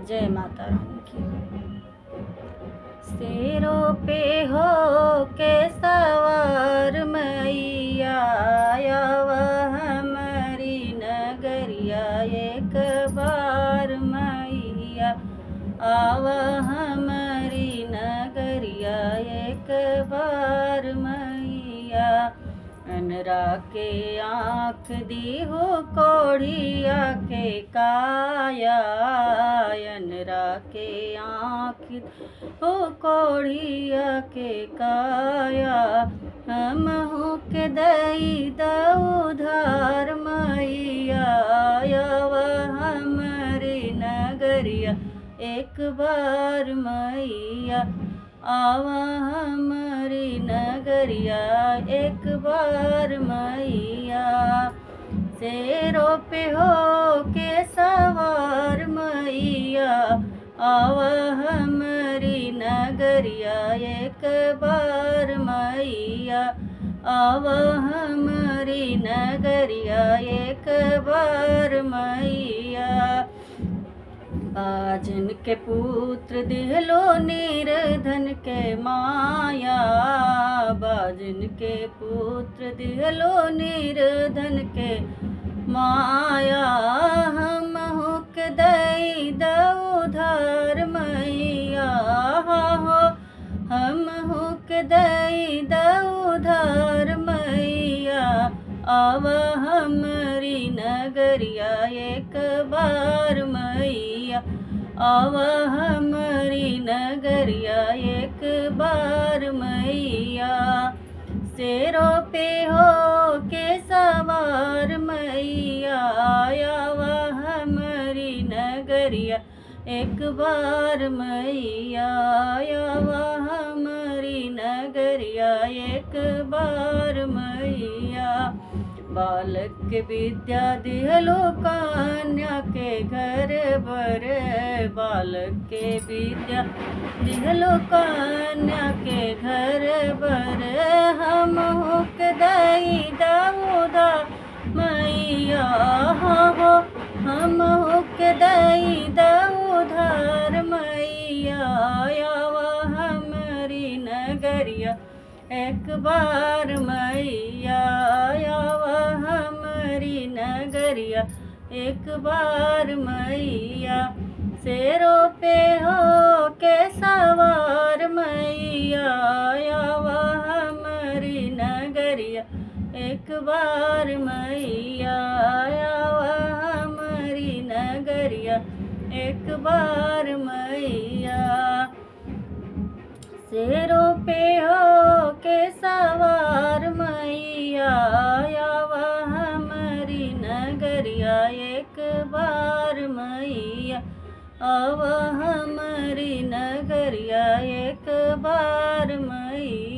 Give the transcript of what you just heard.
जय माता रानी की। शेरों पे हो के सवार मैया, वह हमारी नगरिया एक बार मैया, आव हमारी नगरिया एक बार मैया। अनरा के आँख दी हो कोढ़िया के काया, अनरा के आँख हो कोढ़िया के काया। हम हो के दई उधार मैया, वह हमारी नगरिया एक बार मैया, आवा हमारी नगरिया एक बार मैया। शेरों पे हो के सवार मैया, आवा हमारी नगरिया एक बार मैया, आवा हमारी नगरिया एक बार मैया। बाजन के पुत्र दिहलो निर्धन के माया, बाजन के पुत्र दिहलो निर्धन के माया। हम हो के दई उधार मैया, हो हम हो के दई उधार मैया, आव हमारी नगरिया एक बार मैया, आव हमारी नगरिया एक बार मैया। शेरों पे हो के सवार मैया, आव हमारी नगरिया एक बार मैया, आव हमारी नगरिया एक बार मैया। बालक के विद्या दिहलो कन्या के घर बर, बालक के विद्या दिहलो कन्या के घर बर। हम हो के दई उधा मैया, हो हम हो के दई उधार मैया, आव हमारी नगरिया एक बार मैया, आव हमारी नगरिया एक बार मैया। शेरों पे हो के सवार मैया, आव हमारी नगरिया एक बार मैया, आव हमारी नगरिया एक बार मैया। शेरों पे हो के सवार मैया, आव हमारी नगरिया एक बार मैया, आव हमारी नगरिया एक बार मैया।